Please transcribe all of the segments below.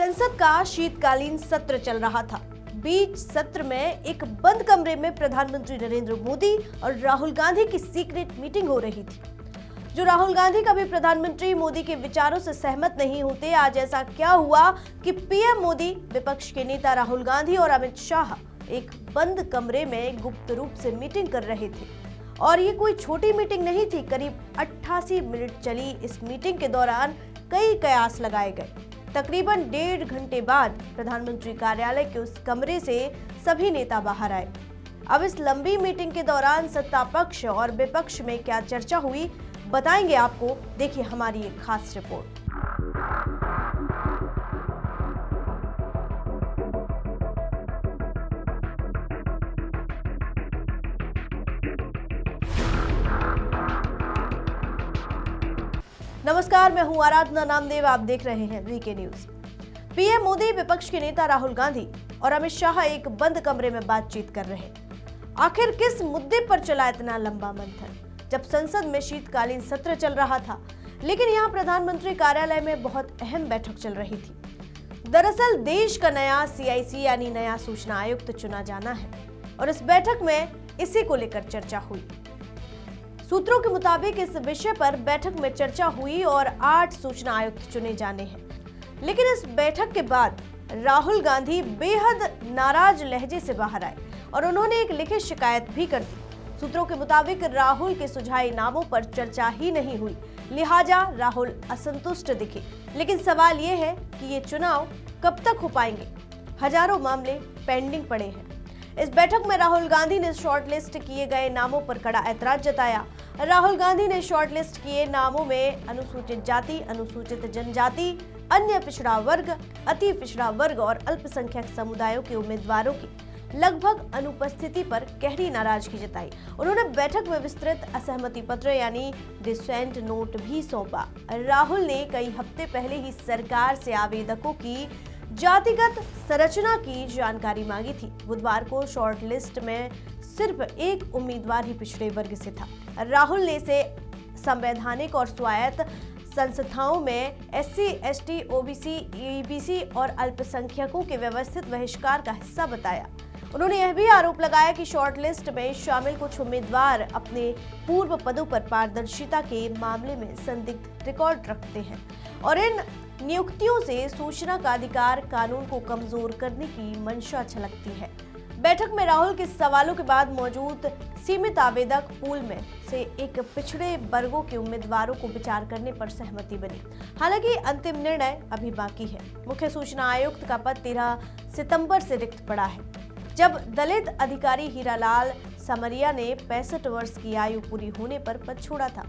संसद का शीतकालीन सत्र चल रहा था। बीच सत्र में एक बंद कमरे में प्रधानमंत्री नरेंद्र मोदी और राहुल गांधी की सीक्रेट मीटिंग हो रही थी। जो राहुल गांधी कभी प्रधानमंत्री मोदी के विचारों से सहमत नहीं होते, आज ऐसा क्या हुआ कि पीएम मोदी, विपक्ष के नेता राहुल गांधी और अमित शाह एक बंद कमरे में गुप्त रूप से मीटिंग कर रहे थे। और ये कोई छोटी मीटिंग नहीं थी। करीब 88 मिनट चली इस मीटिंग के दौरान कई कयास लगाए गए। तकरीबन 1.5 घंटे बाद प्रधानमंत्री कार्यालय के उस कमरे से सभी नेता बाहर आए। अब इस लंबी मीटिंग के दौरान सत्ता पक्ष और विपक्ष में क्या चर्चा हुई, बताएंगे आपको। देखिए हमारी एक खास रिपोर्ट। नमस्कार, मैं हूं आराधना नामदेव। आप देख रहे हैं वीके न्यूज। पीएम मोदी, विपक्ष के नेता राहुल गांधी और अमित शाह एक बंद कमरे में बातचीत कर रहे। आखिर किस मुद्दे पर चला इतना लंबा मंथन, जब संसद में शीतकालीन सत्र चल रहा था, लेकिन यहाँ प्रधानमंत्री कार्यालय में बहुत अहम बैठक चल रही थी। दरअसल देश का नया CIC यानी नया सूचना आयुक्त चुना जाना है और इस बैठक में इसी को लेकर चर्चा हुई। सूत्रों के मुताबिक इस विषय पर बैठक में चर्चा हुई और 8 सूचना आयुक्त चुने जाने हैं। लेकिन इस बैठक के बाद राहुल गांधी बेहद नाराज लहजे से बाहर आए और उन्होंने एक लिखित शिकायत भी कर दी। सूत्रों के मुताबिक राहुल के सुझाए नामों पर चर्चा ही नहीं हुई, लिहाजा राहुल असंतुष्ट दिखे। लेकिन सवाल ये है कि ये चुनाव कब तक हो पाएंगे। हजारों मामले पेंडिंग पड़े हैं। इस बैठक में राहुल गांधी ने शॉर्टलिस्ट किए गए नामों पर कड़ा ऐतराज जताया। राहुल गांधी ने शॉर्टलिस्ट किए नामों में अनुसूचित जाति, अनुसूचित जनजाति, अन्य पिछड़ा वर्ग, अति पिछड़ा वर्ग और अल्पसंख्यक समुदायों के उम्मीदवारों की लगभग अनुपस्थिति पर गहरी नाराजगी जताई। उन्होंने बैठक में विस्तृत असहमति पत्र यानी डिसेंट नोट भी सौंपा। राहुल ने कई हफ्ते पहले ही सरकार से आवेदकों की जातिगत संरचना की जानकारी मांगी थी। बुधवार को शॉर्ट लिस्ट में सिर्फ एक उम्मीदवार ही पिछड़े वर्ग से था। राहुल ने इसे संवैधानिक और स्वायत्त संस्थाओं में SC, ST, OBC, EBC और अल्पसंख्यकों के व्यवस्थित बहिष्कार का हिस्सा बताया। उन्होंने यह भी आरोप लगाया कि शॉर्ट लिस्ट में शामिल कुछ उम्मीदवार अपने पूर्व पदों पर पारदर्शिता के मामले में संदिग्ध रिकॉर्ड रखते हैं और इन नियुक्तियों से सूचना का अधिकार कानून को कमजोर करने की मंशा झलकती है। बैठक में राहुल के सवालों के बाद मौजूद सीमित आवेदक पूल में से एक पिछड़े वर्गों के उम्मीदवारों को विचार करने पर सहमति बनी। हालांकि अंतिम निर्णय अभी बाकी है। मुख्य सूचना आयुक्त का पद 13 सितंबर से रिक्त पड़ा है, जब दलित अधिकारी हीरालाल समरिया ने 65 वर्ष की आयु पूरी होने पर पद छोड़ा था।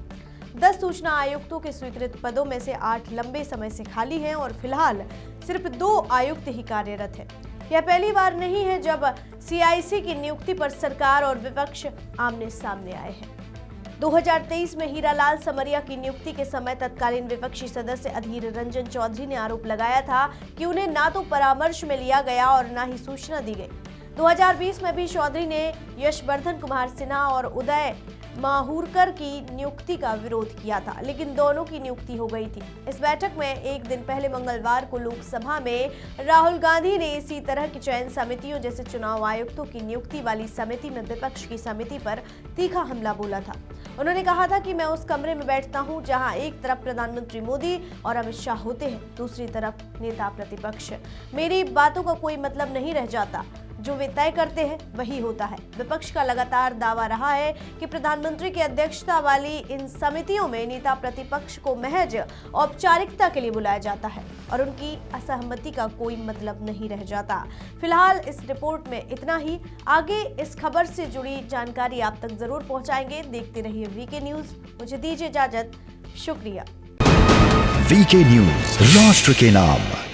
10 सूचना आयुक्तों के स्वीकृत पदों में से 8 लंबे समय से खाली हैं और फिलहाल सिर्फ 2 आयुक्त ही कार्यरत हैं। यह पहली बार नहीं है जब CIC की नियुक्ति पर सरकार और विपक्ष आमने सामने आए हैं। 2023 में हीरालाल समरिया की नियुक्ति के समय तत्कालीन विपक्षी सदस्य अधीर रंजन चौधरी ने आरोप लगाया था कि उन्हें ना तो परामर्श में लिया गया और ना ही सूचना दी गई। 2020 में भी चौधरी ने यशवर्धन कुमार सिन्हा और उदय माहुरकर की नियुक्ति का विरोध किया था, लेकिन दोनों की नियुक्ति हो गई थी। इस बैठक में एक दिन पहले मंगलवार को लोकसभा में राहुल गांधी ने इसी तरह की चयन समितियों जैसे चुनाव आयुक्तों की नियुक्ति वाली समिति में विपक्ष की समिति पर तीखा हमला बोला था। उन्होंने कहा था कि मैं उस कमरे में बैठता हूं जहां एक तरफ प्रधानमंत्री मोदी और अमित शाह होते हैं, दूसरी तरफ नेता प्रतिपक्ष। मेरी बातों का कोई मतलब नहीं रह जाता, जो वे तय करते हैं वही होता है। विपक्ष का लगातार दावा रहा है कि प्रधानमंत्री की अध्यक्षता वाली इन समितियों में नेता प्रतिपक्ष को महज औपचारिकता के लिए बुलाया जाता है और उनकी असहमति का कोई मतलब नहीं रह जाता। फिलहाल इस रिपोर्ट में इतना ही। आगे इस खबर से जुड़ी जानकारी आप तक जरूर पहुंचाएंगे। देखते रहिए वीके न्यूज। मुझे दीजिए इजाजत। शुक्रिया। वीके न्यूज, राष्ट्र के नाम।